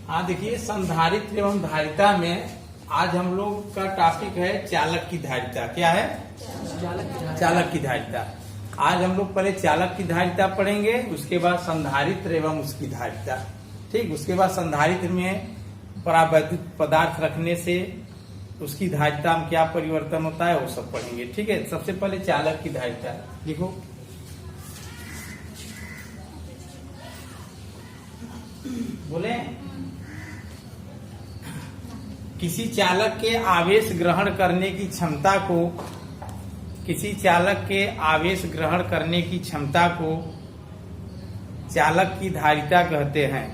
हाँ देखिए, संधारित्र एवं धारिता में आज हम लोग का टॉपिक है चालक की धारिता। क्या है? चालक की धारिता। आज हम लोग पहले चालक की धारिता पढ़ेंगे, उसके बाद संधारित्र एवं उसकी धारिता। ठीक, उसके बाद संधारित्र में परावैद्युत पदार्थ रखने से उसकी धारिता में क्या परिवर्तन होता है वो सब पढ़ेंगे। ठीक है, सबसे पहले चालक की धारिता लिखो। बोले, किसी चालक के आवेश ग्रहण करने की क्षमता को, किसी चालक के आवेश ग्रहण करने की क्षमता को चालक की धारिता कहते हैं।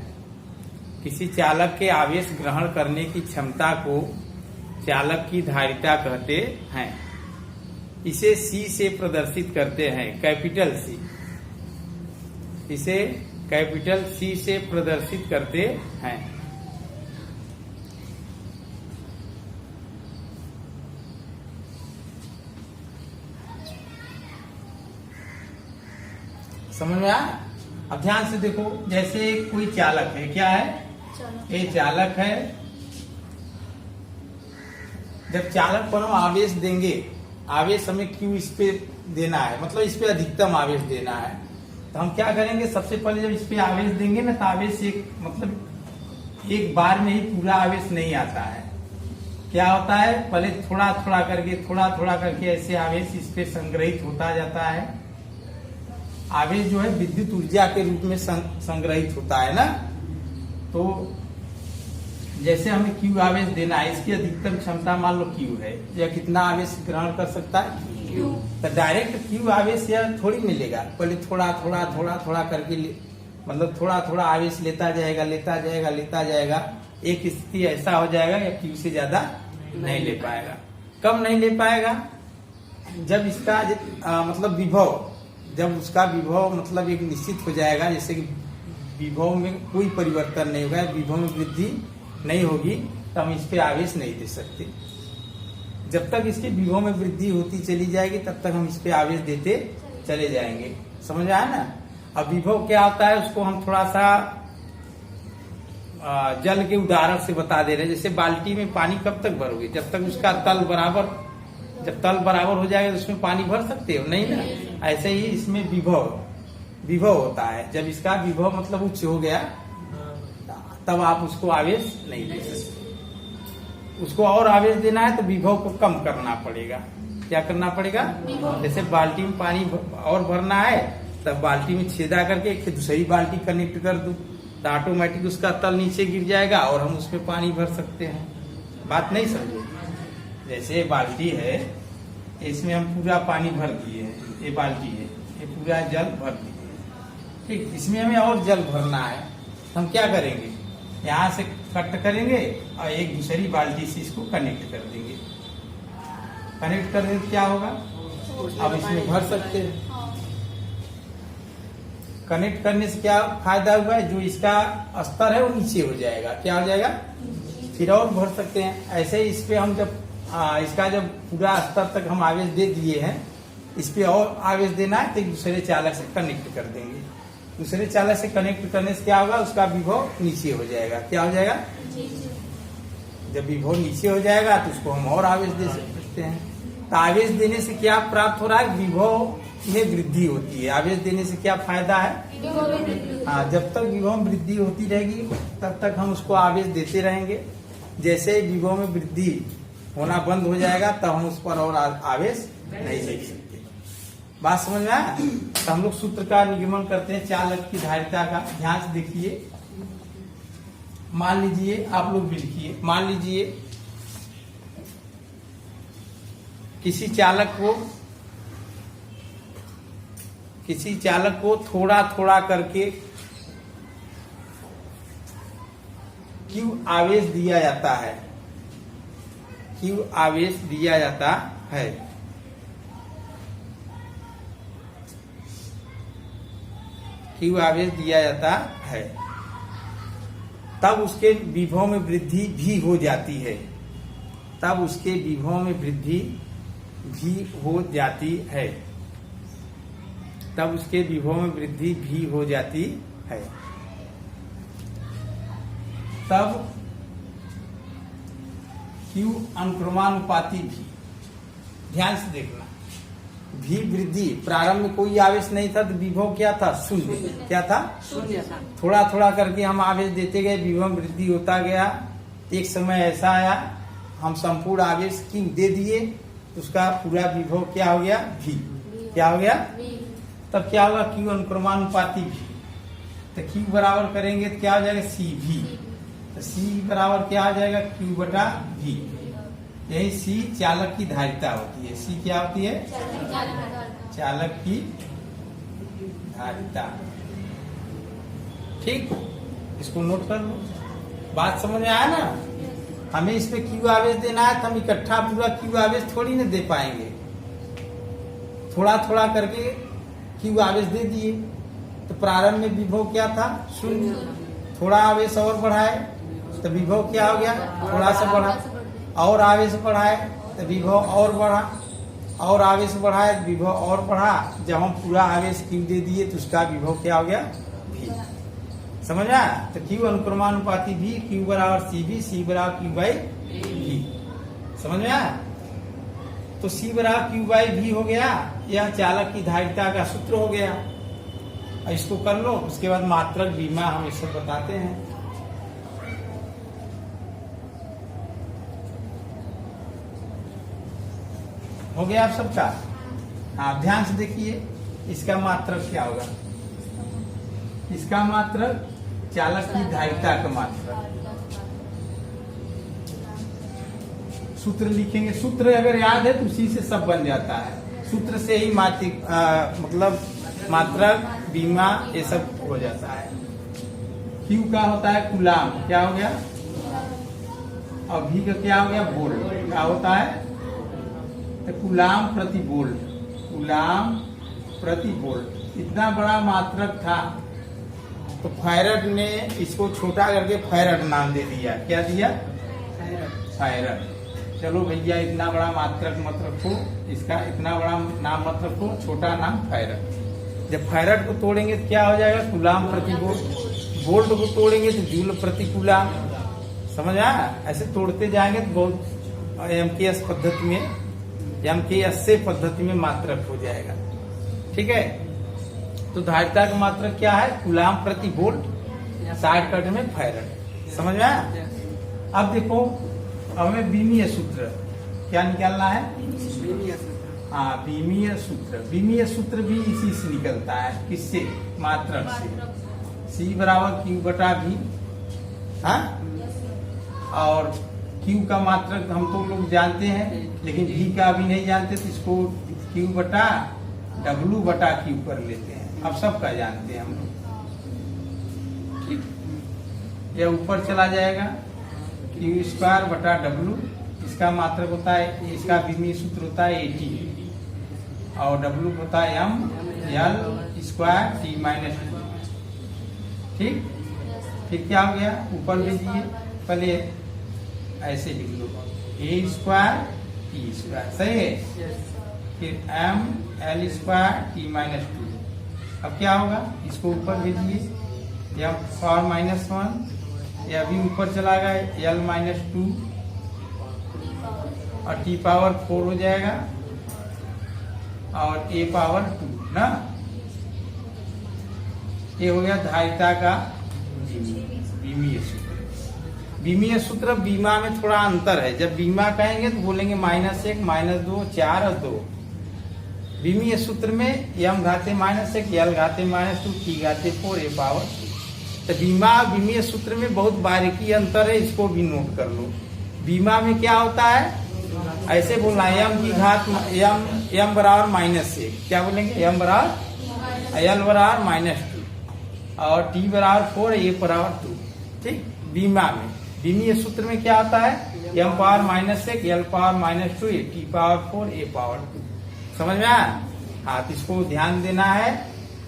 किसी चालक के आवेश ग्रहण करने की क्षमता को चालक की धारिता कहते हैं। इसे C से प्रदर्शित करते हैं, कैपिटल C। इसे कैपिटल C से प्रदर्शित करते हैं। समझ में आया? अब ध्यान से देखो, जैसे कोई चालक है, क्या है? ये चालक है। जब चालक पर हम आवेश देंगे, आवेश हमें Q इस पे देना है, मतलब इस पे अधिकतम आवेश देना है, तो हम क्या करेंगे? सबसे पहले जब इस पे आवेश देंगे ना, तो आवेश एक बार में ही पूरा आवेश नहीं आता है। क्या होता है? पहले थोड़ा थोड़ा करके ऐसे आवेश इस पे संग्रहित होता जाता है। आवेश जो है विद्युत ऊर्जा के रूप में संग्रहित होता है ना। तो जैसे हमें Q आवेश देना है, इसकी अधिकतम क्षमता मान लो Q है, या कितना आवेश ग्रहण कर सकता है? Q। तो डायरेक्ट Q आवेश यह थोड़ी मिलेगा, पहले थोड़ा करके मतलब थोड़ा आवेश लेता जाएगा। एक स्थिति ऐसा हो जाएगा या Q से ज्यादा नहीं ले पाएगा। कब नहीं ले पाएगा? जब इसका मतलब विभव, जब उसका विभव मतलब एक निश्चित हो जाएगा, जैसे कि विभव में कोई परिवर्तन नहीं होगा, विभव में वृद्धि नहीं होगी, तो हम इस पे आवेश नहीं दे सकते। जब तक इसके विभव में वृद्धि होती चली जाएगी, तब तक हम इस पे आवेश देते चले जाएंगे। समझ आया ना? अब विभव क्या होता है, उसको हम थोड़ा सा जल के उदाहरण से बता दे रहे हैं। जैसे बाल्टी में पानी कब तक भरोगे? जब तक उसका जब तल बराबर हो जाएगा तो उसमें पानी भर सकते हो नहीं ना। ऐसे ही इसमें विभव होता है। जब इसका विभव मतलब उच्च हो गया, तब आप उसको आवेश नहीं दे सकते। उसको और आवेश देना है तो विभव को कम करना पड़ेगा। क्या करना पड़ेगा? जैसे बाल्टी में पानी और भरना है, तब बाल्टी में छेदा करके एक दूसरी बाल्टी कनेक्ट कर दूं, तो ऑटोमेटिक उसका तल नीचे गिर जाएगा और हम उसमें पानी भर सकते हैं। बात नहीं समझे? जैसे बाल्टी है, इसमें हम पूरा पानी भर दिए हैं, ये बाल्टी है, ये पूरा जल भर दिए। ठीक, इसमें हमें और जल भरना है, हम क्या करेंगे? यहाँ से कट करेंगे और एक दूसरी बाल्टी से इसको कनेक्ट कर देंगे। कनेक्ट करने से क्या होगा? अब इसमें भर सकते हैं। कनेक्ट करने से क्या फायदा हुआ है? जो इसका स्तर है वो नीचे हो जाएगा। क्या हो जाएगा? फिर और भर सकते हैं। ऐसे ही इस पे हम जब इसका जब पूरा स्तर तक हम आवेश दे दिए हैं, इस पे और आवेश देना है तो एक दूसरे चालक से कनेक्ट कर देंगे। दूसरे चालक से कनेक्ट करने से क्या होगा? उसका विभव नीचे हो जाएगा। क्या हो जाएगा? जब विभव नीचे हो जाएगा तो उसको हम और आवेश दे सकते हैं। तो आवेश देने से क्या प्राप्त हो रहा है? विभव में वृद्धि होती है। आवेश देने से क्या फायदा है? हाँ, जब तक विभव में वृद्धि होती रहेगी तब तक हम उसको आवेश देते रहेंगे। जैसे विभव में वृद्धि होना बंद हो जाएगा तब हम उस पर और आवेश नहीं दे सकते। बात समझ में आया? तो हम लोग सूत्र का निगमन करते हैं चालक की धारिता का। ध्यान से देखिए, मान लीजिए, आप लोग भी लिखिए, मान लीजिए किसी चालक को थोड़ा करके Q आवेश दिया जाता है। Q आवेश दिया जाता है। Q आवेश दिया जाता है, तब उसके विभव में वृद्धि भी हो जाती है। तब उसके विभव में वृद्धि भी हो जाती है। तब उसके विभव में वृद्धि भी हो जाती है। तब Q अनुक्रमानुपाती भी। ध्यान से देखना, भी वृद्धि, प्रारंभ में कोई आवेश नहीं था तो विभव क्या था? शून्य। क्या था? शून्य था। थोड़ा थोड़ा करके हम आवेश देते गए, विभव वृद्धि होता गया। एक समय ऐसा आया हम संपूर्ण आवेश Q दे दिए, उसका पूरा विभव क्या हो गया? V। क्या हो गया? तब क्या होगा? Q अनुक्रमानुपाती भी। तो Q बराबर करेंगे तो क्या हो जाएगा? CV। तो C बराबर क्या हो जाएगा? Q बटा V। यही C चालक की धारिता होती है। C क्या होती है? चालक की धारिता। ठीक, इसको नोट कर लो। बात समझ में आया ना? हमें इस पे Q आवेश देना है तो हम इकट्ठा पूरा Q आवेश थोड़ी ना दे पाएंगे, थोड़ा थोड़ा करके Q आवेश दे दिए। तो प्रारंभ में विभव क्या था? शून्य। थोड़ा आवेश और बढ़ाए तो विभव क्या हो गया? थोड़ा सा बढ़ा। और आवेश बढ़ाए तो विभव और बढ़ा, और आवेश बढ़ाए तो विभव और बढ़ा। जब हम पूरा आवेश Q दे दिए तो उसका विभव क्या हो गया? V। समझ आया? तो Q अनुक्रमानुपाती भी, Q बराबर CV, C बराबर Q बाई V। समझ में आया? तो C बराबर Q बाई V हो गया। यह चालक की धारिता का सूत्र हो गया। इसको कर लो, उसके बाद मात्रक बीमा हम इससे बताते हैं। हो गया आप सबका? हाँ, ध्यान से देखिए, इसका मात्रक क्या होगा? इसका मात्रक चालक की धारिता का मात्रक। सूत्र लिखेंगे, सूत्र अगर याद है तो उसी से सब बन जाता है। सूत्र से ही मतलब मात्रक, बीमा, ये सब हो जाता है। Q का होता है कूलाम, क्या हो गया? और V का क्या हो गया? वोल्ट। क्या होता है? तो कूलाम प्रति वोल्ट। कूलाम प्रति वोल्ट। इतना बड़ा मात्रक था तो फैरड ने इसको छोटा करके फैरड नाम दे दिया। क्या दिया? फैरड। चलो भैया, इतना बड़ा मात्रक मत रखो, इसका इतना बड़ा नाम मत रखो, छोटा नाम फैरड। जब फैरड को तोड़ेंगे तो क्या हो जाएगा? कूलाम प्रति वोल्ट। वोल्ट को तोड़ेंगे तो जूल प्रति कूलाम। समझ आया? ऐसे तोड़ते जाएंगे तो बहुत MKS पद्धति में, MKS पद्धति में मात्रक हो जाएगा। ठीक है? तो धारिता का मात्रक क्या है? कूलाम प्रति वोल्ट, शॉर्टकट में फैरड। समझ में आया? अब देखो, अब हमें बीमीय सूत्र क्या निकालना है? हाँ, बीमीय सूत्र। बीमीय सूत्र भी इसी से निकलता है। किससे? मात्रक से। C बराबर Q बटा V। हाँ, और Q का मात्रक हम तो लोग जानते हैं, लेकिन V का अभी नहीं जानते, तो इसको Q बटा W बटा Q कर लेते हैं। अब सबका जानते हैं हम लोग। ठीक, यह ऊपर चला जाएगा। Q स्क्वायर बटा W, इसका मात्रक होता है, इसका बीमीय सूत्र होता है AT, और W होता है M L square T minus 2। ठीक, फिर क्या हो गया? ऊपर भेजिए, पहले ऐसे लिख लो, A स्क्वायर T स्क्वायर। सही है? फिर M L square T minus 2। अब क्या होगा? इसको ऊपर भेजिए, या पावर -1, या भी ऊपर चला गया L माइनस 2, और T पावर 4 हो जाएगा, और A पावर 2 ना। ये हो गया धारिता का बीमीय सूत्र। बीमीय सूत्र बीमा में थोड़ा अंतर है। जब बीमा कहेंगे तो बोलेंगे -1, -2, 4 और 2। बीमीय सूत्र में M घाते -1, L घाते -2, T घाते 4, A power 2। तो बीमा बीमीय सूत्र में बहुत बारीकी अंतर है, इसको भी नोट कर लो। बीमा में क्या होता है? ऐसे बोलना है, M की घात M बराबर -1। क्या बोलेंगे? M बराबर, L बराबर -2, और T बराबर 4, A बराबर 2। ठीक, बीमा में। बीमीय सूत्र में क्या होता है? M power -1, L power -2, T power 4, A power 2। समझ में आया? हाँ, तो इसको ध्यान देना है।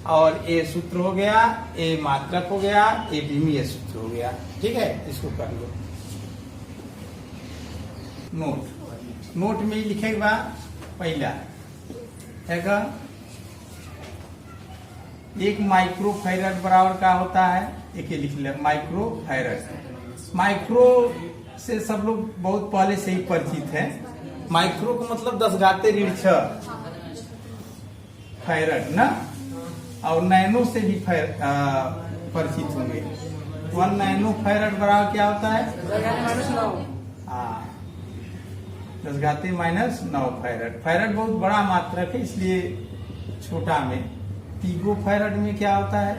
और A सूत्र हो गया, A मात्रक हो गया, A बीमीय सूत्र हो गया। ठीक है, इसको कर लो। नोट में ही लिखेगा। पहला है, एक माइक्रो फैरड बराबर का होता है, एक लिख ले, माइक्रो फैरड। माइक्रो से सब लोग बहुत पहले से ही परिचित हैं। माइक्रो को मतलब 10⁻6 फैरड ना, और नैनो से भी परिचित होंगे। 1 नैनो फैरड बराबर क्या होता है? 10⁻9 फैरड। फैरड बहुत बड़ा मात्रक है, इसलिए छोटा में। पिको फैरड में क्या होता है?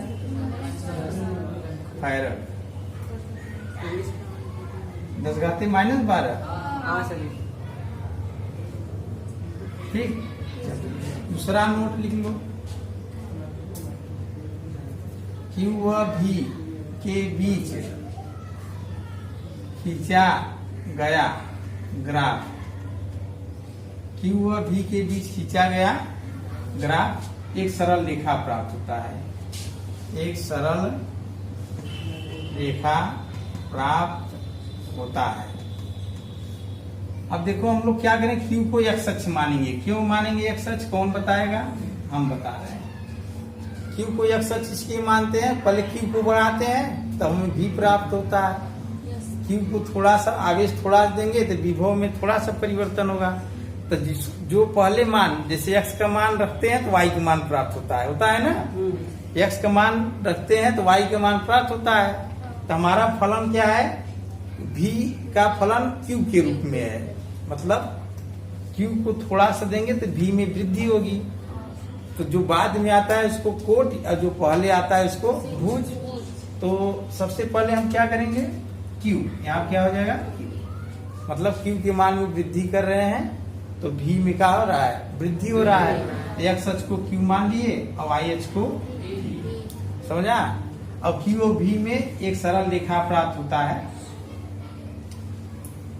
फैरड 10⁻12। ठीक, दूसरा नोट लिख लो। Q व V के बीच खींचा गया ग्राफ। Q व V के बीच खींचा गया ग्राफ एक सरल रेखा प्राप्त होता है। एक सरल रेखा प्राप्त होता है। अब देखो हम लोग क्या करें, Q को x अक्ष मानेंगे। क्यों मानेंगे x अक्ष? कौन बताएगा? हम बता रहे हैं। Q को x अक्ष इसलिए मानते हैं, पहले Q को बढ़ाते हैं तब हमें V प्राप्त होता है। Q को थोड़ा सा आवेश थोड़ा देंगे तो विभव में थोड़ा सा परिवर्तन होगा। तो जो पहले मान, जैसे x का मान रखते हैं तो y का मान प्राप्त होता है ना। x का मान रखते हैं तो y का मान प्राप्त होता है। तो हमारा फलन क्या है? V का फलन Q के रूप में है। मतलब Q को थोड़ा सा देंगे तो V में वृद्धि होगी। तो जो बाद में आता है इसको कोट, और जो पहले आता है इसको भुज। तो सबसे पहले हम क्या करेंगे? Q यहाँ क्या हो जाएगा? Q। मतलब Q के मान में वृद्धि कर रहे हैं तो V में क्या हो रहा है? वृद्धि हो रहा है। x अक्ष को Q मान लिए और y अक्ष को V। समझा? अब Q और V में एक सरल रेखा प्राप्त होता है।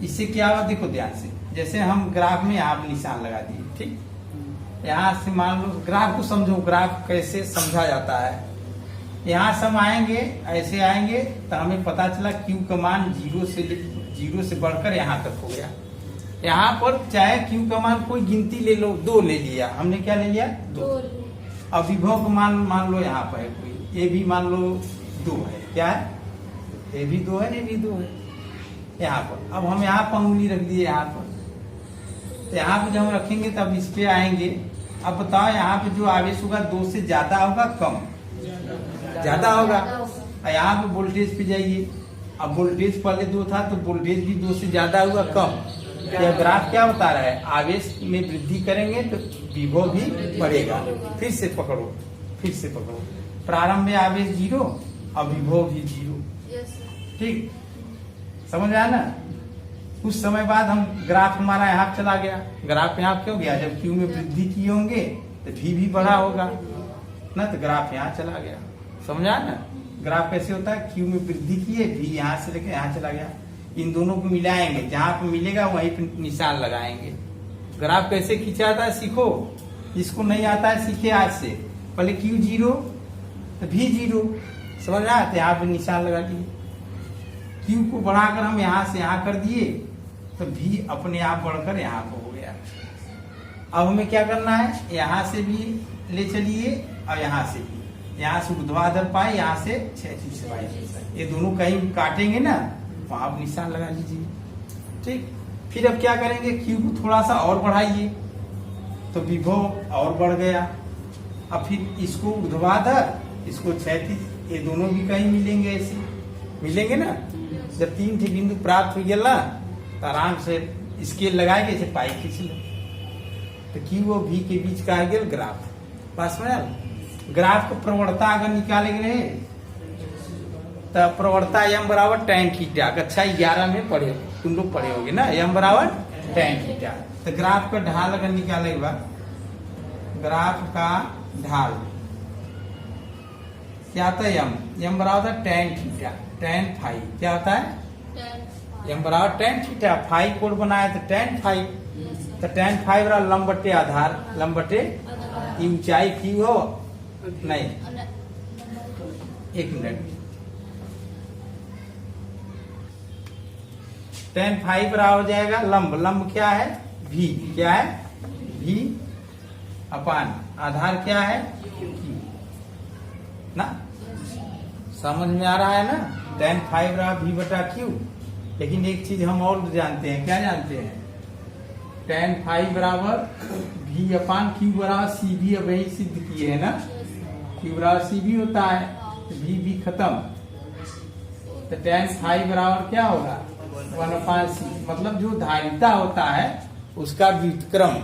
इससे क्या हुआ देखो ध्यान से। जैसे हम ग्राफ में यहाँ पे निशान लगा दिए, ठीक। यहाँ से मान लो, ग्राफ को समझो, ग्राफ कैसे समझा जाता है। यहाँ से हम आएंगे, ऐसे आएंगे तो हमें पता चला Q का मान 0 से बढ़कर यहाँ तक हो गया। यहाँ पर चाहे Q का मान कोई गिनती ले लो, 2 ले लिया हमने। क्या ले लिया? 2। अब विभव का मान लो यहाँ पर है कोई, ये भी मान लो 2 है। क्या है? ये भी 2 है, ये भी 2 है यहाँ पर। अब हम यहाँ पर उंगली रख दिए यहाँ पर। तो यहाँ पे जब हम रखेंगे तब इस पे आएंगे। अब बताओ यहाँ पे जो आवेश होगा 2 से ज्यादा होगा कम? ज्यादा होगा। यहाँ पे वोल्टेज पे जाइए। अब वोल्टेज पहले 2 था तो वोल्टेज भी 2 से ज्यादा हुआ कम। यह ग्राफ क्या बता रहा है? आवेश में वृद्धि करेंगे तो विभव भी बढ़ेगा। फिर से पकड़ो। प्रारंभ में आवेश 0 और विभव भी 0। ठीक, समझ आया ना? कुछ समय बाद हम ग्राफ हमारा यहाँ चला गया। ग्राफ यहाँ क्यों गया? जब Q में वृद्धि किए होंगे तो V भी बढ़ा होगा ना, तो ग्राफ यहाँ चला गया। समझा ना? ग्राफ कैसे होता है? Q में वृद्धि किए, V यहाँ से लेकर यहाँ चला गया। इन दोनों को मिलाएंगे, जहाँ पे मिलेगा वहीं पे निशान लगाएंगे। ग्राफ कैसे खींचा जाता है सीखो। इसको नहीं आता है सीखे आज से। पहले Q 0 तो V 0। समझ रहा है? तो यहाँ पे निशान लगा दिए। Q को बढ़ाकर हम यहाँ से यहाँ कर दिए तो V अपने आप बढ़कर यहाँ को हो गया। अब हमें क्या करना है? यहाँ से भी ले चलिए और यहाँ से भी। यहाँ से ऊर्ध्वाधर पाए, यहाँ से क्षैतिज से पाए। ये दोनों कहीं काटेंगे ना, वहां आप निशान लगा लीजिए। ठीक, फिर अब क्या करेंगे? Q को थोड़ा सा और बढ़ाइए तो विभव और बढ़ गया। अब फिर इसको ऊर्ध्वाधर, इसको क्षैतिज, ये दोनों भी कहीं मिलेंगे, ऐसे मिलेंगे ना। जब 3 बिंदु प्राप्त हो गया तो आराम से स्केल लगाए के पाई खींच लो। तो Q और V के बीच का है गया ग्राफ। पास में ग्राफ को प्रवणता अगर निकालेंगे तो प्रवणता m बराबर tan थीटा। कक्षा 11 में पढ़े, तुम लोग पढ़े होगे ना, m बराबर tan थीटा। तो ग्राफ का ढाल अगर निकालेगा, ग्राफ का ढाल क्या होता है? m बराबर tan थीटा, tan फाई। क्या होता है? m बराबर tan थीटा। फाई कोड बनाया तो tan फाई। तो tan फाई बराबर लंब बटे आधार, लंब बटे ऊंचाई की हो नहीं। एक मिनट। tan फाई बराबर हो जाएगा लंब, लंब क्या है? V। क्या है? V अपान आधार क्या है? Q ना। समझ में आ रहा है ना। tan फाइव रहा v बटा क्यू। लेकिन एक चीज हम और जानते हैं, क्या जानते हैं? tan फाइव बराबर v अपान क्यू बराबर सी भी। अब यही सिद्ध किए है ना, क्यू बराबर सी भी होता है, तो v खत्म। तो tan फाइव बराबर क्या होगा? 1/c। मतलब जो धारिता होता है उसका व्युत्क्रम,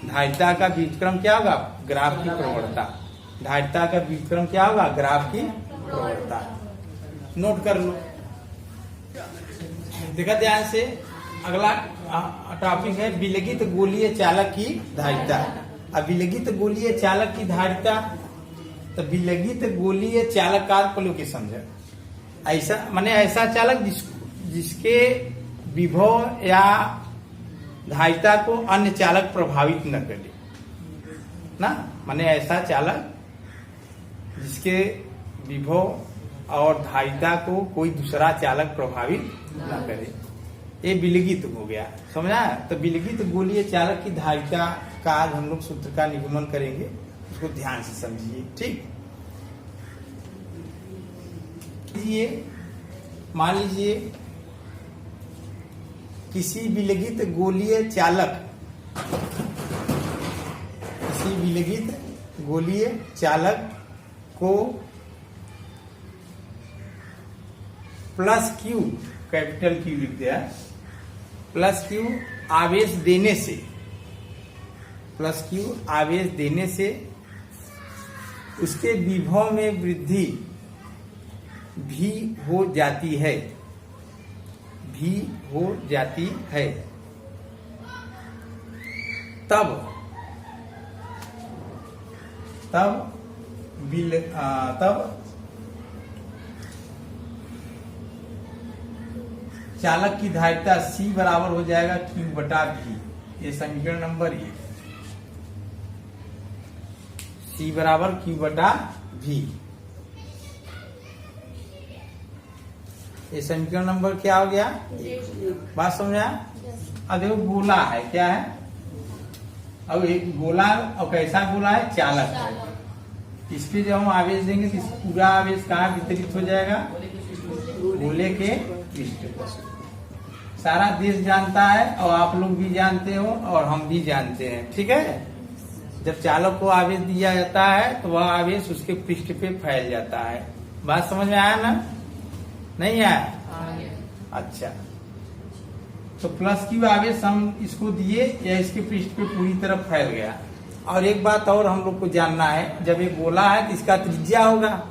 धारिता का व्युत्क्रम क्या होगा? ग्राफ की प्रवणता। धारिता का व्युत्क्रम क्या होगा? ग्राफ की प्रवणता। नोट कर लो, देखा ध्यान से। अगला टॉपिक है विलगित गोलीय चालक की धारिता। अब विलगित गोलीय चालक की धारिता, तो विलगित गोलीय चालक का पहले के समझे। ऐसा माने ऐसा चालक जिसके विभव या धारिता को अन्य चालक प्रभावित न करे ना। माने ऐसा चालक जिसके विभव और धारिता को कोई दूसरा चालक प्रभावित न करे, ये विलगित हो गया, समझा। तो विलगित गोलीय चालक की धारिता का आज हम लोग सूत्र का निगमन करेंगे, उसको ध्यान से समझिए, ठीक। मान लीजिए किसी विलगित गोलीय चालक, किसी विलगित गोलीय चालक को प्लस क्यू, कैपिटल क्यू लिख दिया, प्लस क्यू आवेश देने से, प्लस क्यू आवेश देने से उसके विभव में वृद्धि भी हो जाती है, भी हो जाती है। तब चालक की धारिता C बराबर हो जाएगा Q बटा V। ये समीकरण नंबर 1, C बराबर Q बटा V। ये समीकरण नंबर क्या हो गया? बात समझा? अब देखो गोला है, क्या है? अब एक गोला, और कैसा गोला है? चालक है। इस पे जब हम आवेश देंगे तो पूरा आवेश कहाँ वितरित हो जाएगा? गोले के पृष्ठ पर। सारा देश जानता है और आप लोग भी जानते हो और हम भी जानते हैं, ठीक है। जब चालक को आवेश दिया जाता है तो वह आवेश उसके पृष्ठ पे फैल जाता है। बात समझ में आया ना? नहीं आया? अच्छा, तो प्लस क्यू आवेश हम इसको दिए या इसके पृष्ठ पे पूरी तरफ फैल गया। और एक बात और हम लोग को जानना है, जब ये गोला है तो इसका त्रिज्या होगा,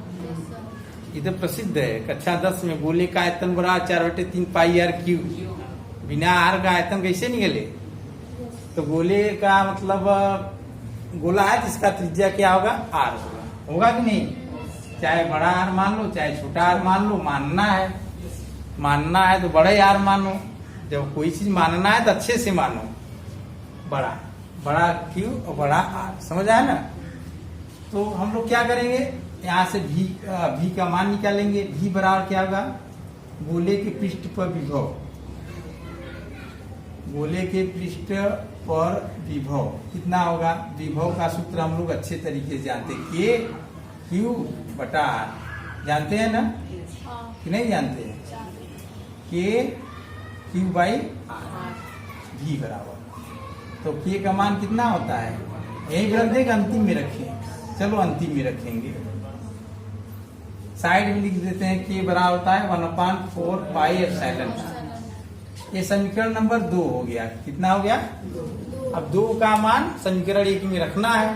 ये तो प्रसिद्ध है कक्षा 10 में। गोले का आयतन बड़ा 4/3 पाई आर क्यू। बिना आर का आयतन कैसे निकले? तो गोले का मतलब गोला है जिसका त्रिज्या क्या होगा? आर होगा। होगा कि नहीं? चाहे बड़ा आर मान लो, चाहे छोटा आर मान लो, मानना है। मानना है तो बड़े आर मानो। जब कोई चीज मानना है तो अच्छे से मानो। बड़ा बड़ा क्यू और बड़ा आर, समझ आया ना? तो हम लोग क्या करेंगे, यहाँ से भी का मान निकालेंगे। भी बराबर क्या होगा? गोले के पृष्ठ पर विभव, गोले के पृष्ठ पर विभव कितना होगा? विभव का सूत्र हम लोग अच्छे तरीके से जानते हैं, के क्यू बटा आर। जानते हैं ना कि नहीं जानते हैं? के क्यू बाई आर, भी बराबर। तो के का मान कितना होता है? यही रख देगा, अंतिम में रखें। चलो अंतिम में रखेंगे, साइड में लिख देते हैं। के बराबर होता है 1/4 पाई एप्सिलॉन। ये समीकरण नंबर 2 हो गया। कितना हो गया? अब 2 का मान समीकरण 1 में रखना है।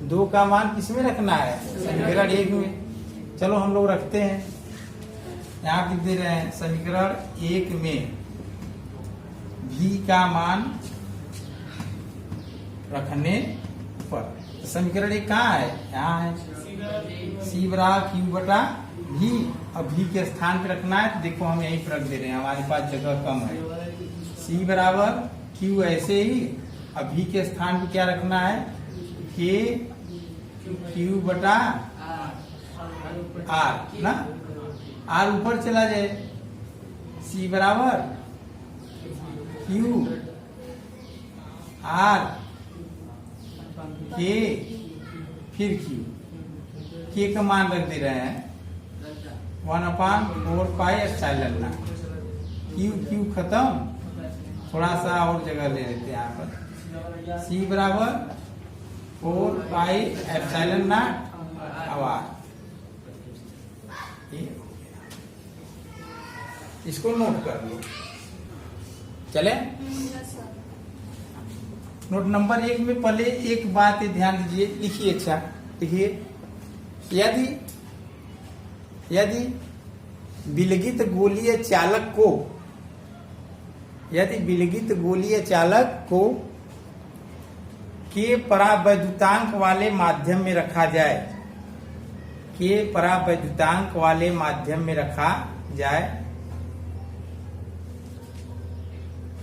2 का मान किस में रखना है? समीकरण 1 में। चलो हम लोग रखते हैं, यहाँ लिख दे रहे हैं समीकरण 1 में भी का मान रखने पर। समीकरण 1 कहाँ है? यहाँ है। सी बराबर क्यू बटा भी। अब भी के स्थान पे रखना है तो देखो हम यही रख दे रहे हैं, हमारे पास जगह कम है। सी बराबर क्यू ऐसे ही, अब भी के स्थान पे क्या रखना है? के क्यू बटा आर ना। आर ऊपर चला जाए। सी बराबर क्यू आर के फिर क्यू। के का मान रख दे रहे हैं 1/4 पाई एप्सिलॉन नॉट। क्यू खत्म, थोड़ा सा और जगह ले लेते हैं यहाँ पर। सी बराबर 4 पाई एप्सिलॉन नॉट आर। इसको नोट कर लो। चले नोट नंबर 1 में पहले एक बात ध्यान दीजिए, लिखिए। अच्छा लिखिए, यदि विलगित गोलीय चालक को के परावैद्युतांक वाले माध्यम में रखा जाए,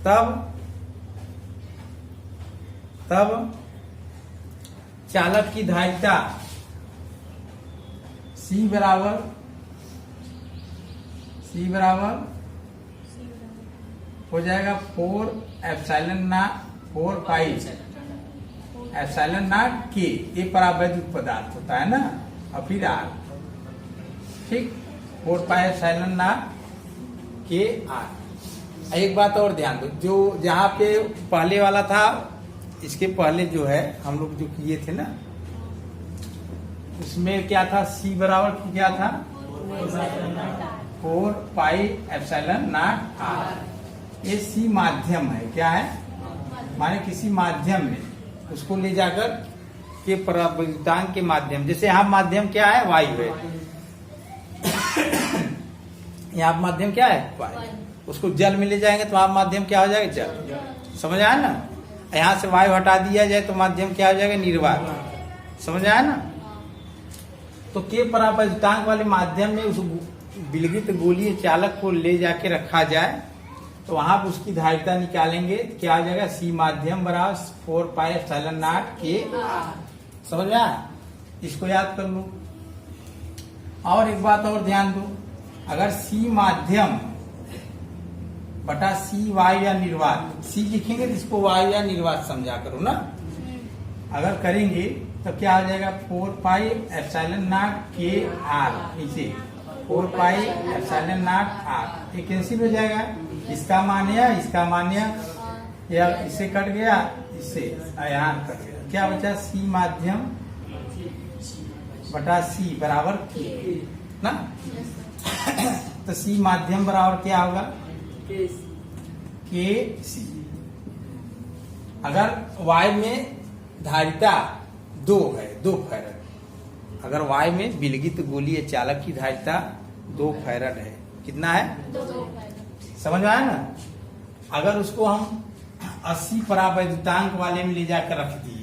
तब चालक की धारिता C बराबर हो जाएगा 4 पाई एप्सिलॉन नॉट के। ये परावैद्युत पदार्थ होता है ना, और फिर R, ठीक, 4 पाई एप्सिलॉन नॉट के R। एक बात और ध्यान दो, जो जहाँ पे पहले वाला था, इसके पहले जो है हम लोग जो किए थे ना, उसमें क्या था, C बराबर क्या था, 4 पाई एप्सिलॉन नॉट R। ये C माध्यम है, क्या है, माने किसी माध्यम में उसको ले जाकर के परावैद्युतांक के माध्यम, जैसे यहाँ माध्यम क्या है, वायु है, यहाँ माध्यम क्या है, वायु। उसको जल में ले जाएंगे तो आप माध्यम क्या हो जाएगा, जल। समझ आया ना। यहाँ से वायु हटा दिया जाए तो माध्यम क्या हो जाएगा, निर्वात। समझ आया ना। तो के परावैद्युतांक वाले माध्यम में उस विलगित गोलीय चालक को ले जाके रखा जाए, तो वहां पर उसकी धारिता निकालेंगे, क्या हो जाएगा, सी माध्यम बराबर 4 पाई एप्सिलॉन नॉट के। समझ आया, इसको याद कर लो। और एक बात और ध्यान दो, अगर सी माध्यम बटा सी वायु या निर्वात, सी लिखेंगे तो इसको वायु या निर्वात समझा करो ना। अगर करेंगे तो क्या हो जाएगा, 4 पाई एप्सिलॉन नॉट के आर, इसे 4 पाई एप्सिलॉन नॉट आर, ये कैंसिल हो जाएगा। इसका मान या इससे कट गया, इससे यहाँ कट गया, क्या बचा, सी माध्यम बटा सी बराबर के ना। तो सी माध्यम बराबर क्या होगा, के सी। अगर वायु में धारिता 2 है, 2 फैरड, अगर वायु में विलगित गोलीय चालक की धारिता 2 फैरड है, कितना है, 2 फैरड। समझ में आया ना। अगर उसको हम 80 परावैद्युतांक वाले में ले जाकर रख दिए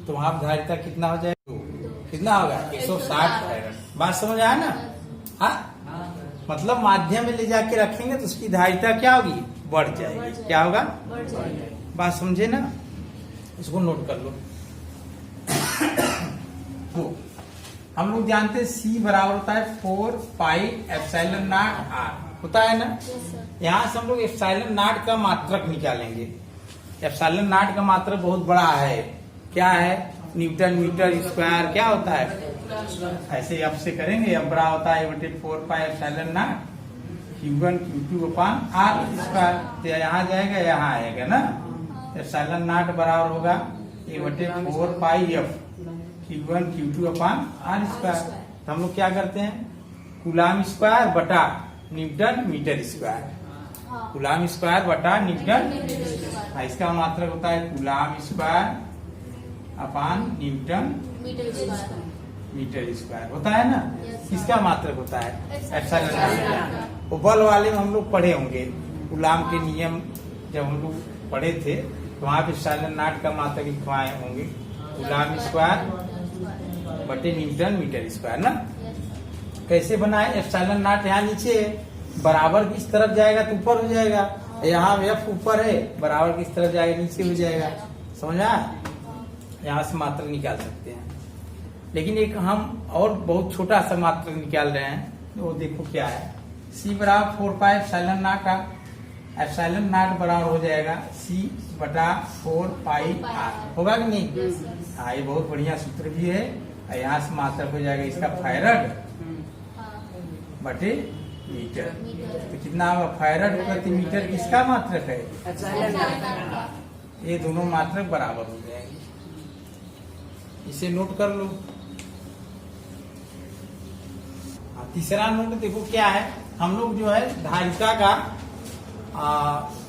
तो वहां पर धारिता कितना हो जाएगा, 2, कितना होगा, 160 फैरड। बात समझ आया ना। हाँ, मतलब माध्यम में ले जाके रखेंगे तो उसकी धारिता क्या होगी, बढ़ जाएगी। क्या होगा, बात समझे ना। इसको नोट कर लो। तो हम लोग जानते हैं सी बराबर होता है 4 पाई एप्सिलॉन नॉट आर, होता है ना। यहाँ से हम लोग एप्सिलॉन नॉट का मात्रक निकालेंगे। एप्सिलॉन नॉट का मात्रक बहुत बड़ा है, क्या है, न्यूटन मीटर स्क्वायर क्या होता है। ऐसे अब से करेंगे, अब बड़ा होता है 4 pi epsilon nought Q1 Q2 upon R square. तो यहाँ जाएगा, यहाँ आएगा ना। एप्सिलॉन नॉट बराबर होगा 4 pi F Q1 Q2 upon R square. तो हम लोग क्या करते हैं, कूलाम स्क्वायर बटा newton metre square, coulomb square बटा न्यूटन। इसका मात्रक होता है coulomb square upon newton metre square, होता है ना। किसका मात्रक होता है, एप्सिलॉन। वो बल वाले में हम लोग पढ़े होंगे, कूलाम के नियम जब हम लोग पढ़े थे तो वहां पे एप्सिलॉन नॉट का मात्रक लिखवाए होंगे, कूलाम स्क्वायर बटे न्यूटन मीटर स्क्वायर ना। कैसे बनाए, एप्सिलॉन नॉट यहाँ नीचे है, बराबर किस तरफ जाएगा तो ऊपर हो जाएगा, यहाँ एफ ऊपर है, बराबर किस तरफ जाएगा, नीचे हो जाएगा। समझा, यहाँ से मात्रक निकाल सकते हैं। लेकिन एक हम और बहुत छोटा सा मात्रक निकाल रहे हैं, वो देखो क्या है, सी बराबर 4 पाई एप्सिलॉन नॉट का, एप्सिलॉन नॉट बराबर हो जाएगा सी बटा 4 पाई आर, होगा कि नहीं। हाँ, ये बहुत बढ़िया सूत्र भी है। यहाँ से मात्रक हो जाएगा इसका फैरड बटे मीटर। तो कितना होगा? फैरड प्रति मीटर किसका मात्रक है? ये दोनों मात्रक बराबर हो जाएंगे। इसे नोट कर लो। तीसरा नोट देखो क्या है। हम लोग जो है धारिता का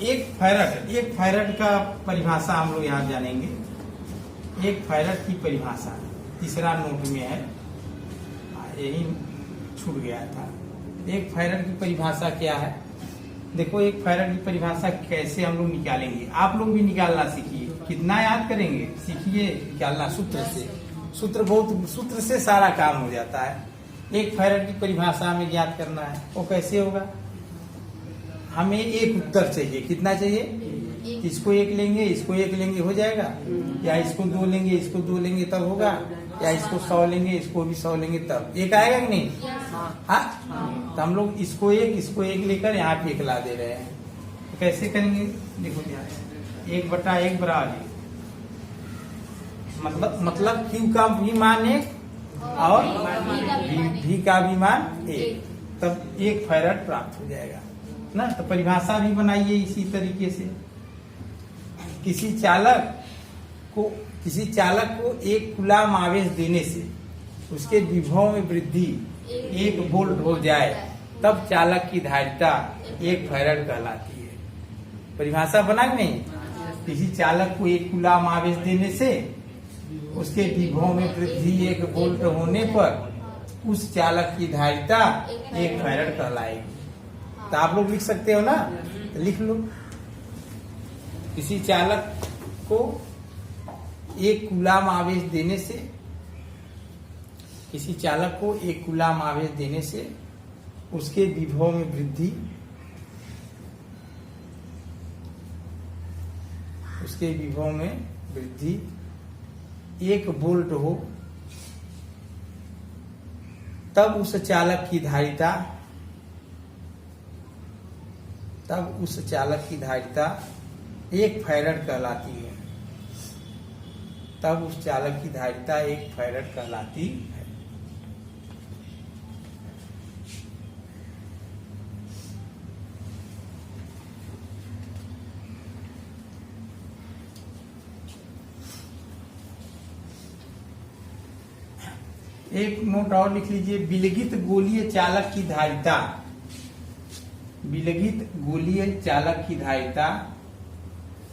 एक फैरड का परिभाषा हम लोग यहाँ जानेंगे। एक फैरड की परिभाषा तीसरा नोट में है, यही छूट गया था। एक फैरड की परिभाषा क्या है? देखो एक फैरड की परिभाषा कैसे हम लोग निकालेंगे, आप लोग भी निकालना सीखिए। कितना याद करेंगे सीखिए निकालना सूत्र से। सूत्र से सारा काम हो जाता है। एक फैरड की परिभाषा हमें ज्ञात करना है, वो कैसे होगा? हमें एक उत्तर चाहिए। कितना चाहिए? इसको एक लेंगे, इसको एक लेंगे, हो जाएगा? या इसको दो लेंगे, इसको दो लेंगे तब होगा? या इसको 100 लेंगे, इसको भी 100 लेंगे तब एक आएगा कि नहीं? हाँ, तो हम लोग इसको एक लेकर यहाँ पे एक ला दे रहे हैं। तो कैसे करेंगे? देखो ध्यान, 1/1 बराबर मतलब Q का भी मान 1 और V का भी मान 1, तब एक फैरड प्राप्त हो जाएगा ना। तो परिभाषा भी बनाइए इसी तरीके से। किसी चालक को एक कूलाम आवेश देने से उसके विभव में वृद्धि 1 वोल्ट हो जाए तब चालक की धारिता 1 फैरड कहलाती है। परिभाषा बना नहीं? किसी चालक को एक कूलाम आवेश देने से उसके विभव में वृद्धि 1 वोल्ट होने पर उस चालक की धारिता 1 फैरड कहलाएगी। तो आप लोग लिख सकते हो ना, तो लिख लो। किसी चालक को एक कूलाम आवेश देने से उसके विभव में वृद्धि 1 वोल्ट हो तब उस चालक की धारिता 1 फैरड कहलाती है। तब उस चालक की धारिता 1 फैरड कहलाती है। एक नोट और लिख लीजिए। विलगित गोलीय चालक की धारिता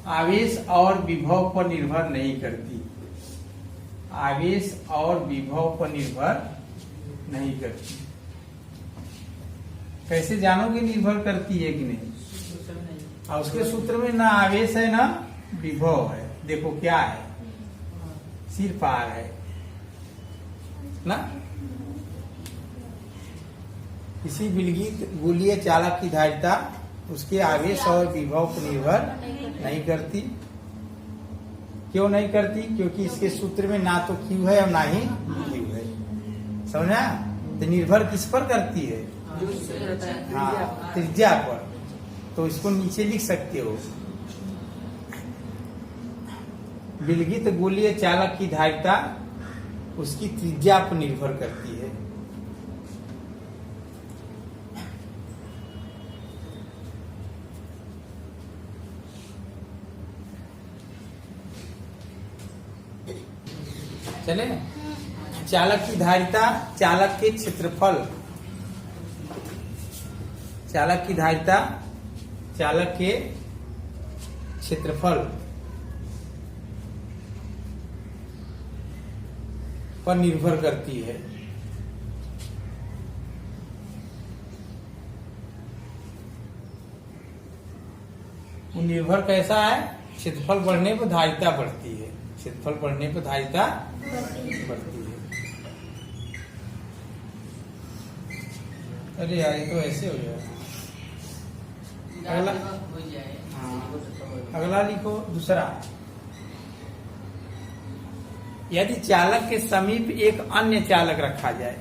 आवेश और विभव पर निर्भर नहीं करती। कैसे जानोगे निर्भर करती है कि नहीं? और उसके सूत्र में ना आवेश है ना विभव है। देखो क्या है, सिर्फ आर है ना। किसी विलगित गोलीय चालक की धारिता उसके आवेश और विभव पर निर्भर नहीं करती। क्यों नहीं करती? क्योंकि इसके सूत्र में ना तो Q है और ना ही Q है। समझा? तो निर्भर किस पर करती है? हाँ, त्रिज्या पर। तो इसको नीचे लिख सकते हो। विलगित गोलीय चालक की धारिता उसकी त्रिज्या पर निर्भर करती है। चले? चालक की धारिता चालक के क्षेत्रफल पर निर्भर करती है। वो निर्भर कैसा है? क्षेत्रफल बढ़ने पर धारिता बढ़ती है। अरे यार ये तो ऐसे हो जाएगा। अगला लिखो दूसरा। यदि चालक के समीप एक अन्य चालक रखा जाए,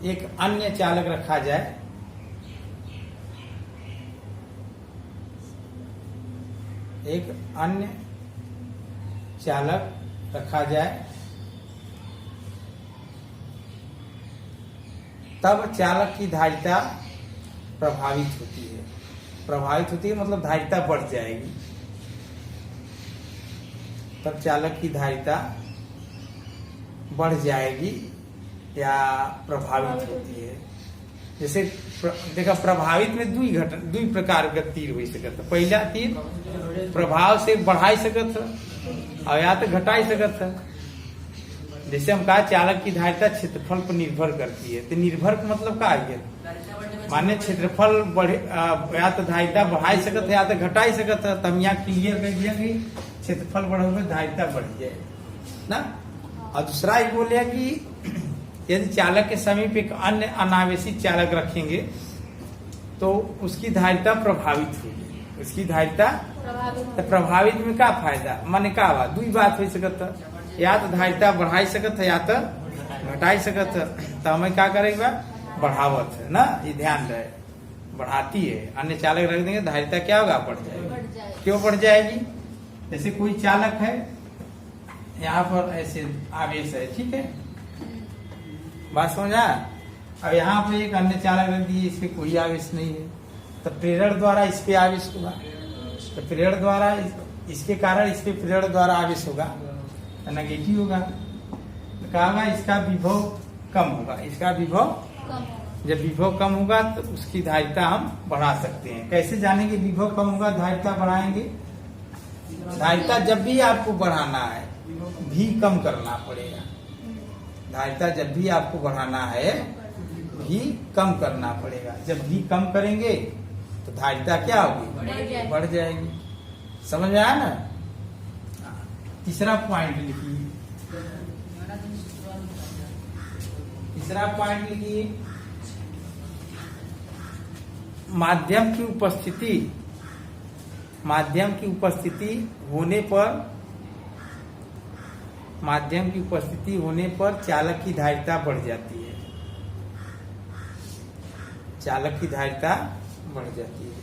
एक अन्य चालक रखा जाए तब चालक की धारिता प्रभावित होती है। प्रभावित होती है मतलब धारिता बढ़ जाएगी, तब चालक की धारिता बढ़ जाएगी या प्रभावित होती है। जैसे देखा प्रभावित में दुई प्रकार का तीर हो सकता। पहला तीर प्रभाव से बढ़ाई सकत और या तो घटाई सकत है। जैसे हम कहा चालक की धारिता क्षेत्रफल पर निर्भर करती है, तो निर्भर का मतलब क्या है, माने क्षेत्रफल बढ़े या तो धारिता बढ़ाई सकत है या तो घटाई सकत है। तो हम यहाँ क्लियर कर दिया कि क्षेत्रफल बढ़े हुए धारिता बढ़ जाए ना। और दूसरा एक बोले कि यदि चालक के समीप एक अन्य अनावेशित चालक रखेंगे तो उसकी धारिता प्रभावित होगी। उसकी धारिता प्रभावित में क्या फायदा, माने क्या बात दुई बात हो सकत है, या तो धारिता बढ़ाई सकत है या तो घटाई सकत है। तो हमें क्या करेगा, बढ़ावत है ना, ये ध्यान रहे, बढ़ाती है। अन्य चालक रख देंगे धारिता क्या होगा, बढ़ जाएगी। क्यों बढ़ जाएगी, जैसे कोई चालक है यहाँ पर ऐसे आवेश है, ठीक है, बात समझा। अब यहाँ पे एक अन्य चालक रख दिए, इस पे कोई आवेश नहीं है, तो प्रेरण द्वारा इस पे आवेश होगा। तो प्रेरण द्वारा इसके कारण इस पे प्रेरण द्वारा आवेश होगा, नेगेटिव होगा। तो कहा होगा इसका विभव कम होगा। इसका विभव जब विभव कम होगा तो उसकी धारिता हम बढ़ा सकते हैं। कैसे जानेंगे विभव कम होगा, धारिता बढ़ाएंगे। धारिता जब भी आपको बढ़ाना है भी कम करना पड़ेगा। धारिता जब भी आपको बढ़ाना है भी कम करना पड़ेगा। जब भी कम करेंगे तो धारिता क्या होगी, बढ़ जाएगी। समझ में आया ना। तीसरा पॉइंट लिखिए, तीसरा पॉइंट लिखिए, माध्यम की उपस्थिति, माध्यम की उपस्थिति होने पर, माध्यम की उपस्थिति होने पर चालक की धारिता बढ़ जाती है। चालक की धारिता बढ़ जाती है।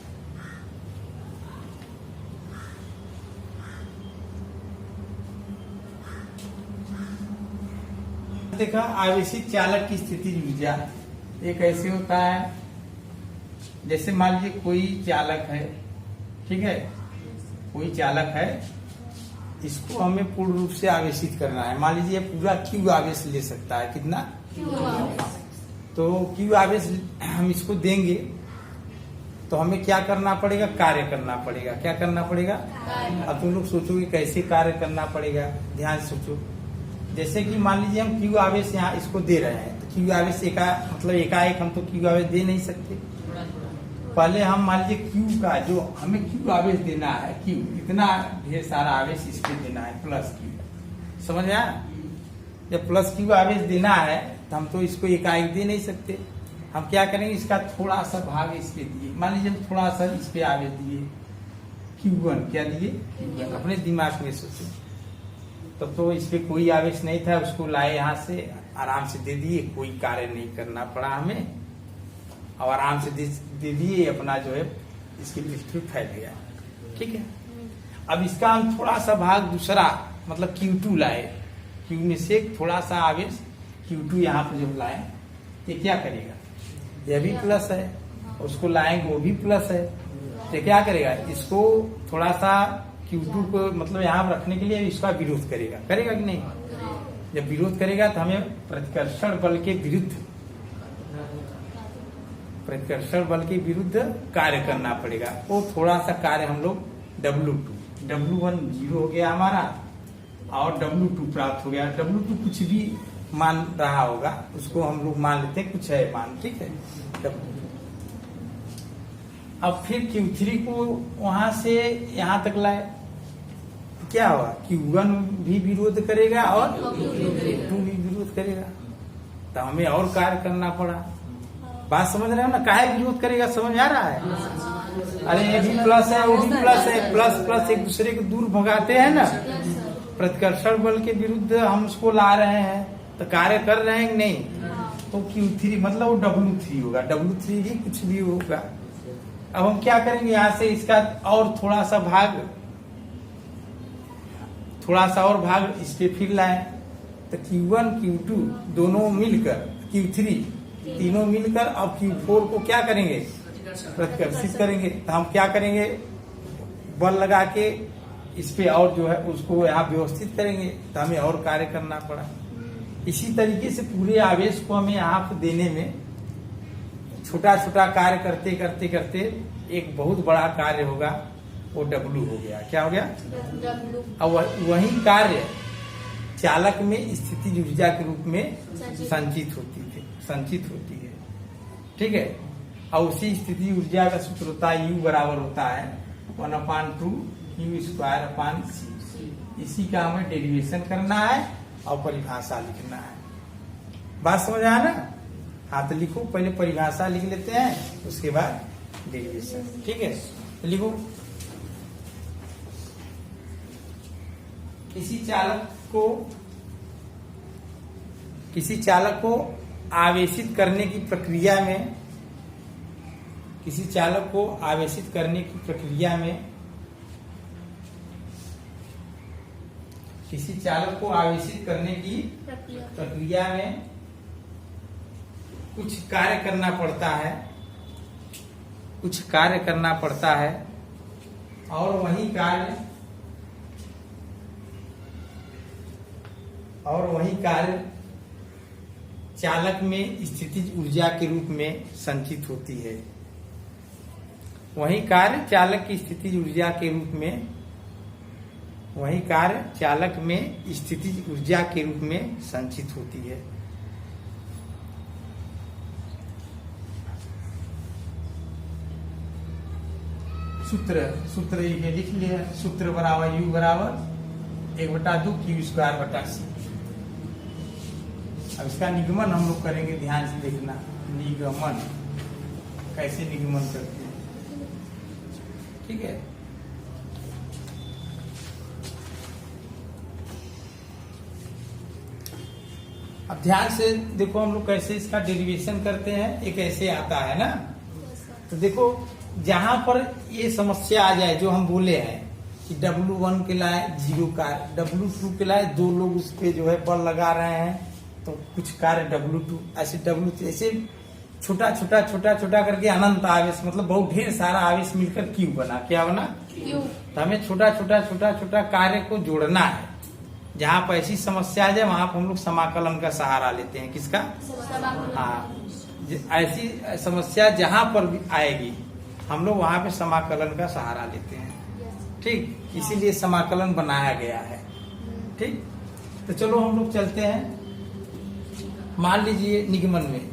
देखा आवेशित चालक की स्थिति ऊर्जा एक ऐसे होता है, जैसे मान लीजिए कोई चालक है, ठीक है, कोई चालक है, इसको हमें पूर्ण रूप से आवेशित करना है। मान लीजिए पूरा क्यू आवेश ले सकता है, कितना तो क्यू आवेश हम इसको देंगे तो हमें क्या करना पड़ेगा, कार्य करना पड़ेगा। क्या करना पड़ेगा, अब तुम लोग सोचोगे कैसे कार्य करना पड़ेगा, ध्यान से सोचो। जैसे कि मान लीजिए हम क्यू आवेश यहाँ इसको दे रहे हैं, तो क्यू आवेश मतलब एकाएक हम तो क्यू आवेश दे नहीं सकते। पहले हम मान लीजिए क्यू का जो हमें क्यू आवेश देना है, क्यू इतना ढेर सारा आवेश इस पे देना है, प्लस क्यू, समझ आया। जब प्लस क्यू आवेश देना है तो हम तो इसको एकाएक दे नहीं सकते। हम क्या करेंगे, इसका थोड़ा सा भाग इस पे दिए। मान लीजिए हम थोड़ा सा इस पे आवेश दिए, Q1 क्या दिए, Q1। अपने दिमाग में सोचो, तब तो इस पे कोई आवेश नहीं था, उसको लाए यहाँ से आराम से दे दिए, कोई कार्य नहीं करना पड़ा हमें, और आराम से दे दिए, अपना जो है इसकी पृथ्वी फैल गया, ठीक है। अब इसका हम थोड़ा सा भाग दूसरा मतलब Q2 लाए, Q में से थोड़ा सा आवेश Q2 यहाँ पर जब लाए, ये क्या करेगा, यह भी प्लस है, उसको लाएंगे वो भी प्लस है, तो क्या करेगा, इसको थोड़ा सा Q2 को मतलब यहाँ रखने के लिए इसका विरोध करेगा, करेगा कि नहीं। जब विरोध करेगा तो हमें प्रतिकर्षण बल के विरुद्ध, प्रतिकर्षण बल के विरुद्ध कार्य करना पड़ेगा। वो थोड़ा सा कार्य हम लोग W1 0 हो गया हमारा, और W2 प्राप्त हो गया। W2 कुछ भी मान रहा होगा, उसको हम लोग मान लेते हैं कुछ है मान, ठीक है। अब फिर Q3 को वहां से यहाँ तक लाए, क्या हुआ, Q1 भी विरोध करेगा और Q2 भी विरोध करेगा, तो हमें और कार्य करना पड़ा। बात समझ रहे हो ना, काहे विरोध करेगा, समझ आ रहा है। अरे ये भी प्लस है वो भी प्लस है, प्लस प्लस एक दूसरे को दूर भगाते हैं ना। प्रतिकर्षण बल के विरुद्ध हम उसको ला रहे हैं, तो कार्य कर रहे हैं कि नहीं, तो Q3 मतलब वो W3 होगा, W3 ही कुछ भी होगा। अब हम क्या करेंगे, यहाँ से इसका और थोड़ा सा भाग, थोड़ा सा और भाग इस पे फिर लाए, तो Q1 Q2 दोनों मिलकर Q3 तीनों मिलकर अब Q4 को क्या करेंगे, प्रतिकर्षित करेंगे। तो हम क्या करेंगे, बल लगा के इस पे और जो है उसको यहाँ व्यवस्थित करेंगे, तो हमें और कार्य करना पड़ा। इसी तरीके से पूरे आवेश को हमें यहाँ पे देने में छोटा छोटा कार्य करते करते करते एक बहुत बड़ा कार्य होगा, वो W हो गया। क्या हो गया, अब वही कार्य चालक में स्थितिज ऊर्जा के रूप में संचित होती है। ठीक है, और उसी स्थिति ऊर्जा का सूत्र होता है U बराबर होता है 1/2 Q²/C। इसी का हमें डेरिवेशन करना है और परिभाषा लिखना है। बात समझ आया ना? हाँ, तो लिखो, पहले परिभाषा लिख लेते हैं, उसके बाद डेरिवेशन। ठीक है, तो लिखो, किसी चालक को आवेशित करने की प्रक्रिया में किसी चालक को आवेशित करने की प्रक्रिया में कुछ कार्य करना पड़ता है और वही कार्य चालक में स्थितिज ऊर्जा के रूप में संचित होती है। वही कार्य चालक की स्थितिज ऊर्जा के रूप में संचित होती है। सूत्र ये लिख लिया, सूत्र बराबर U बराबर 1/2 Q²/C। अब इसका निगमन हम लोग करेंगे, ध्यान से देखना, निगमन कैसे निगमन करते हैं। ठीक है, अब ध्यान से देखो हम लोग कैसे इसका डेरिवेशन करते हैं। एक ऐसे आता है ना, तो देखो जहां पर ये समस्या आ जाए जो हम बोले हैं कि W1 के लाए 0 कार्य, W2 के लाए 2 लोग उस पे जो है बल लगा रहे हैं, तो कुछ कार्य W2 ऐसे W3 ऐसे छोटा करके अनंत आवेश, मतलब बहुत ढेर सारा आवेश मिलकर Q बना। क्या बना? Q। तो हमें छोटा कार्य को जोड़ना है। जहाँ पर ऐसी समस्या आ जाए वहां पर हम लोग समाकलन का सहारा लेते हैं। किसका? हाँ, ऐसी समस्या जहां पर भी आएगी हम लोग वहां पे समाकलन का सहारा लेते हैं। ठीक, इसीलिए समाकलन बनाया गया है। ठीक, तो चलो हम लोग चलते हैं। मान लीजिए निगमन में,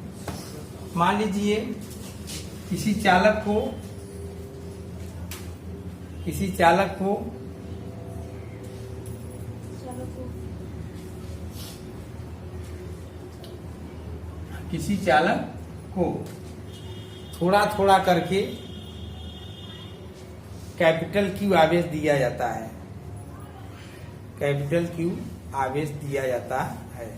मान लीजिए किसी चालक को थोड़ा करके कैपिटल Q आवेश दिया जाता है। कैपिटल Q आवेश दिया जाता है।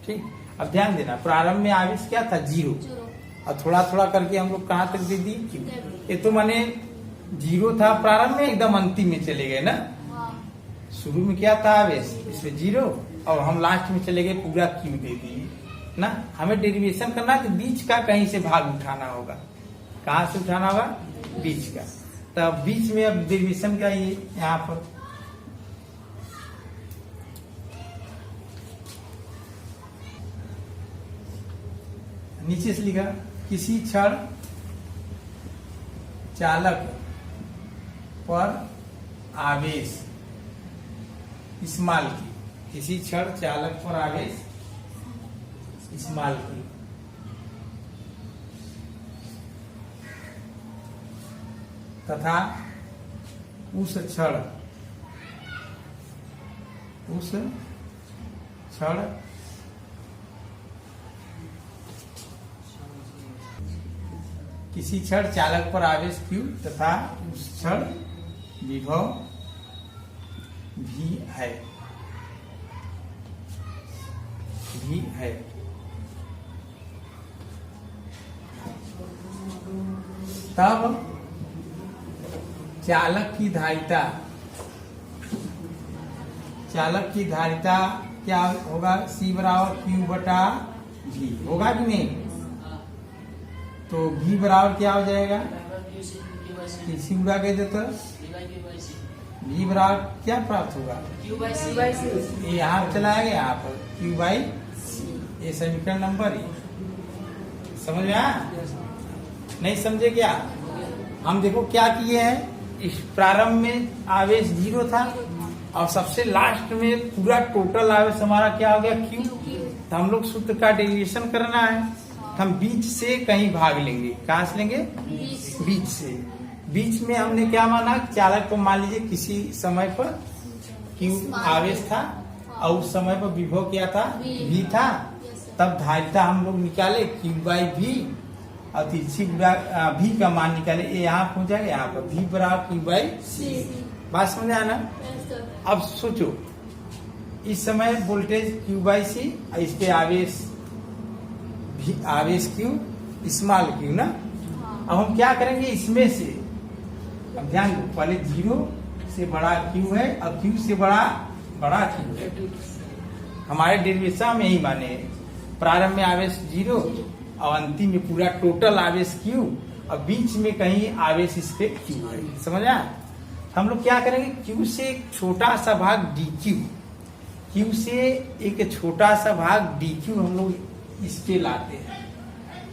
ठीक, अब ध्यान देना, प्रारंभ में आवेश क्या था? 0। और थोड़ा करके हम लोग कहाँ तक दे दी? Q। ये तो माने 0 था प्रारंभ में, एकदम अंतिम में चले गए ना। शुरू में क्या था आवेश? इसमें 0, और हम लास्ट में चले गए पूरा Q दे दिए ना। हमें डेरिवेशन करना है तो बीच का कहीं से भाग उठाना होगा। कहाँ से उठाना होगा? बीच का। तब बीच में अब डेरिवेशन का ये यहाँ पर नीचे से लिखा, किसी क्षण चालक पर आवेश इस्माल की, किसी क्षण चालक पर आवेश इस्माल की तथा उस क्षण किसी क्षण चालक पर आवेश Q तथा उस क्षण विभव भी है। तब चालक की धारिता चालक की धारिता क्या होगा, C बराबर Q बटा V होगा कि नहीं। तो V बराबर क्या हो जाएगा, किसी उड़ा के देते V बराबर क्या प्राप्त होगा, ये यहाँ चला गया यहाँ पर Q बाई ये समीकरण नंबर ही समझ में आया, नहीं समझे क्या। हम देखो क्या किए हैं, इस प्रारंभ में आवेश 0 था और सबसे लास्ट में पूरा टोटल आवेश हमारा क्या हो गया Q। तो हम लोग सूत्र का डेरिवेशन करना है, हम बीच से कहीं भाग लेंगे, कहाँ से लेंगे, बीच से। बीच में हमने क्या माना, चालक को मान लीजिए किसी समय पर Q आवेश था और उस समय पर विभव क्या था, V था। तब धारिता हम लोग निकाले Q बाई V और तिरछी V का मान निकाले, ये यहाँ पहुंच जाएगा, यहाँ पर V बराबर Q बाई C। बात समझ आना। अब सोचो इस समय वोल्टेज Q बाई C और इस पे आवेश Q स्मॉल Q ना। अब हम क्या करेंगे, इसमें से अब ध्यान दो, पहले 0 से बड़ा Q है और Q से बड़ा Q है। हमारे डेरिवेशन में यही माने, प्रारंभ में आवेश 0 और अंतिम में पूरा टोटल आवेश Q और बीच में कहीं आवेश इस पे Q है, समझ आया। हम लोग क्या करेंगे, Q से एक छोटा सा भाग DQ, Q से एक छोटा सा भाग DQ हम लोग इस पे लाते हैं।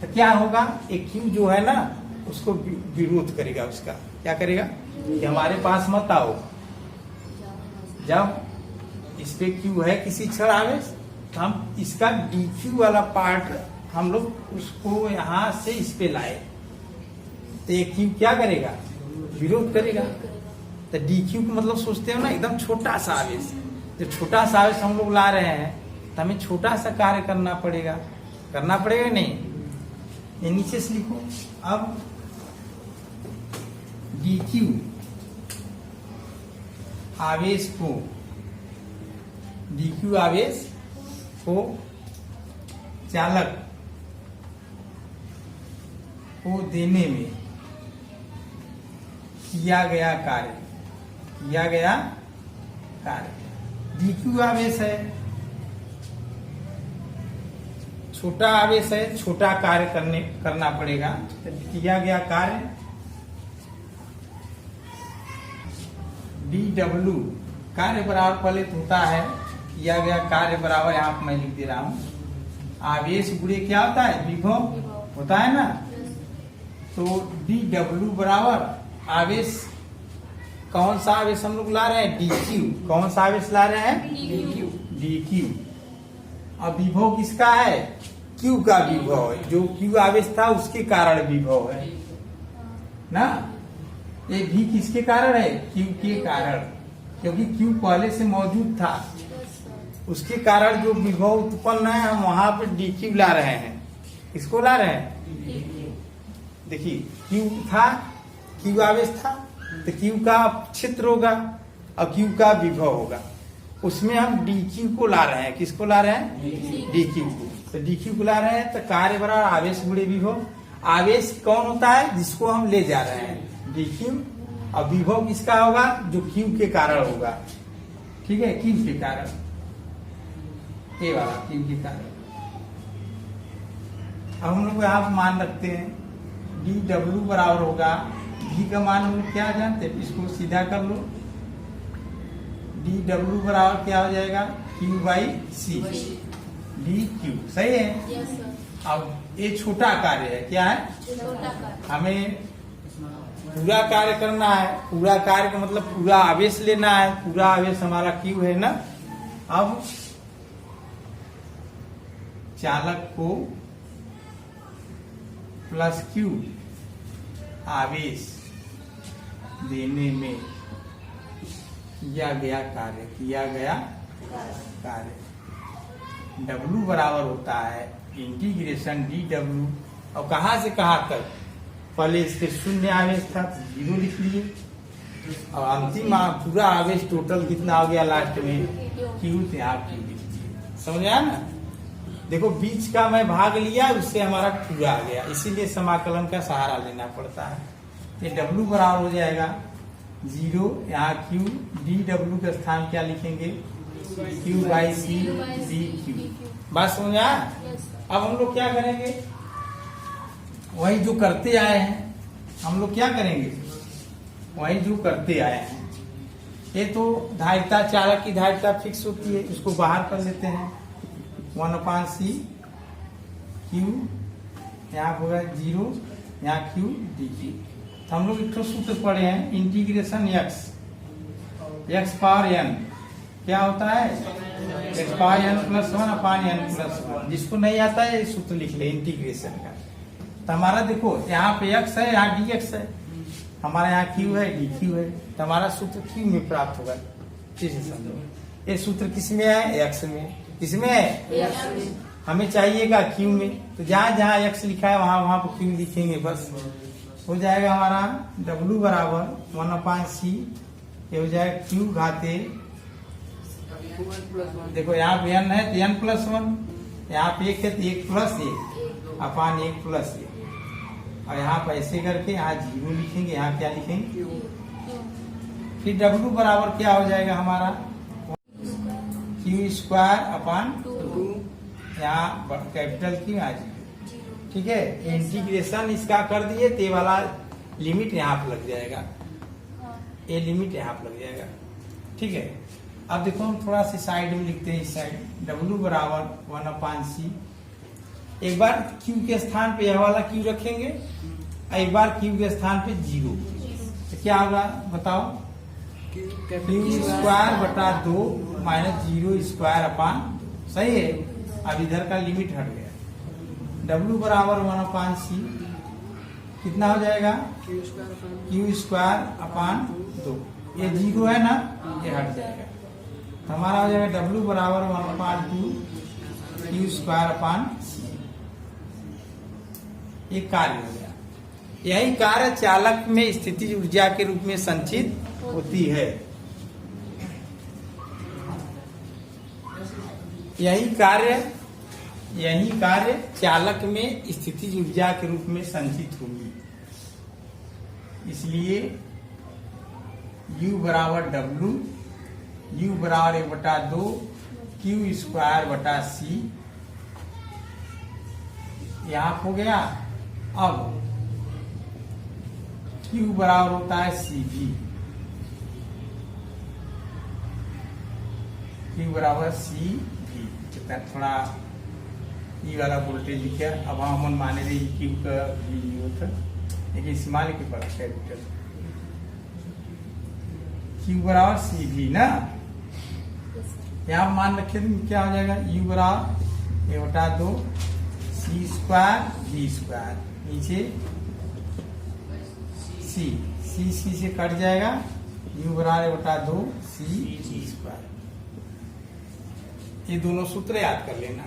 तो क्या होगा, एक Q जो है ना उसको विरोध करेगा, उसका क्या करेगा कि हमारे पास मत आओ। जब इस पे Q है किसी क्षण आवेश, तो हम इसका DQ वाला पार्ट हम लोग उसको यहाँ से इस पे लाए, तो ये Q क्या करेगा, विरोध करेगा। तो DQ को मतलब सोचते हो ना एकदम छोटा सा आवेश, जब छोटा सा आवेश हम लोग ला रहे हैं तो हमें छोटा सा कार्य करना पड़ेगा नहीं, ये नीचे से लिखो। अब DQ आवेश को चालक को देने में किया गया कार्य DQ आवेश है, छोटा आवेश है, छोटा कार्य करना पड़ेगा। तो किया गया कार्य DW कार्य बराबर पहले होता है, किया गया कार्य बराबर, यहाँ पर मैं लिख दे रहा हूँ, आवेश गुणे क्या होता है, विभव होता है ना। तो DW बराबर आवेश, कौन सा आवेश हम लोग ला रहे हैं, DQ। कौन सा आवेश ला रहे हैं, DQ। अब विभव किसका है, Q का विभव है, जो Q आवेश था उसके कारण विभव है ना। ये V किसके कारण है, Q के कारण, क्योंकि Q पहले से मौजूद था, उसके कारण जो विभव उत्पन्न है हम वहां पर DQ ला रहे हैं। किसको ला रहे हैं, देखिए Q था, Q आवेश था, तो Q का क्षेत्र होगा और Q का विभव होगा, उसमें हम DQ को ला रहे हैं। किसको ला रहे हैं, DQ को। तो DQ को ला रहे हैं, तो कार्य बराबर आवेश गुणे विभव। आवेश कौन होता है, जिसको हम ले जा रहे हैं, DQ। और विभव किसका होगा, जो Q के कारण होगा, ठीक है, Q के कारण, ये वाला Q के कारण। अब हम लोग यहाँ मान रखते हैं DW बराबर होगा, V का मान हम लोग क्या जानते हैं, इसको सीधा कर लो। DW बराबर क्या हो जाएगा, Q बाई C, DQ, सही है। अब ये छोटा कार्य है, क्या है, हमें पूरा कार्य करना है। पूरा कार्य का मतलब पूरा आवेश लेना है, पूरा आवेश हमारा Q है ना। अब चालक को प्लस Q आवेश देने में किया गया कार्य W बराबर होता है इंटीग्रेशन DW, और कहां से कहां तक, पहले इसके शून्य आवेश था 0 लिख लिए, और अंतिम पूरा आवेश टोटल कितना हो गया लास्ट में Q थे, आप Q लिख दिए, समझ आया ना। देखो बीच का मैं भाग लिया, उससे हमारा पूरा आ गया, इसीलिए समाकलन का सहारा लेना पड़ता है। ये W बराबर हो जाएगा 0, यहाँ Q, DW का स्थान क्या लिखेंगे, Q by C D Q. बात समझ में आया? अब हम लोग क्या करेंगे, वही जो करते आए हैं हम लोग क्या करेंगे, वही जो करते आए हैं। ये तो धारिता, चालक की धारिता फिक्स होती है, उसको बाहर कर लेते हैं। 1/c क्यू, यहाँ होगा 0, यहाँ क्यू डी क्यू। तो हम लोग एक सूत्र पढ़े हैं, इंटीग्रेशन x पावर n क्या होता है, x पावर n प्लस 1 अपान n प्लस 1। जिसको नहीं आता है ये सूत्र लिख ले इंटीग्रेशन का। तो हमारा देखो यहाँ पे x है, यहाँ dx है, हमारा यहाँ q है, dq है, तो हमारा सूत्र q में प्राप्त होगा। इसे समझो, ये सूत्र किस में है, x में। किसमें है, हमें चाहिएगा q में। तो जहाँ जहाँ x लिखा है वहां वहां पर q लिखेंगे, बस हो जाएगा हमारा w बराबर 1/c, ये हो जाएगा q घाते, देखो यहाँ पे n है तो n प्लस 1, यहाँ पे 1 है तो 1 प्लस 1 अपान 1 प्लस 1, और यहाँ पर ऐसे करके यहाँ 0 लिखेंगे, यहाँ क्या लिखेंगे, फिर w बराबर क्या हो जाएगा हमारा q² अपान 2, यहाँ कैपिटल Q आ जाएगा। ठीक है, इंटीग्रेशन इसका कर दिए तो ये वाला लिमिट यहाँ पर लग जाएगा, ये लिमिट यहाँ पर लग जाएगा। ठीक है, अब देखो हम थोड़ा सी साइड में लिखते हैं, इस साइड w बराबर 1/c। एक बार q के स्थान पे यह वाला q रखेंगे, एक बार q के स्थान पे 0, तो क्या होगा बताओ, q²/2 माइनस 0² अपान 2। सही है, अब इधर का लिमिट हट गया। w बराबर 1/c कितना हो जाएगा, q² अपान 2, ये 0 है ना, ये हट जाएगा। तो हमारा हो जाएगा w बराबर 1/2 q² अपान c। ये कार्य हो गया। यही कार्य चालक में स्थितिज ऊर्जा के रूप में संचित होती है। यही कार्य चालक में स्थितिज ऊर्जा के रूप में संचित होगी। इसलिए U बराबर W, U बराबर 1/2 q²/c यहाँ हो गया। अब Q बराबर होता है CV, Q बराबर CV। थोड़ा ई वाला वोल्टेज लिखा, अब हम माने रहे Q का होता, लेकिन स्मॉल के पर कैपिटल Q बराबर CV ना, यहाँ मान रखे तो क्या हो जाएगा, U बराबर 1/2 c² v², नीचे c से कट जाएगा, U बराबर 1/2 c v²। ये दोनों सूत्र याद कर लेना।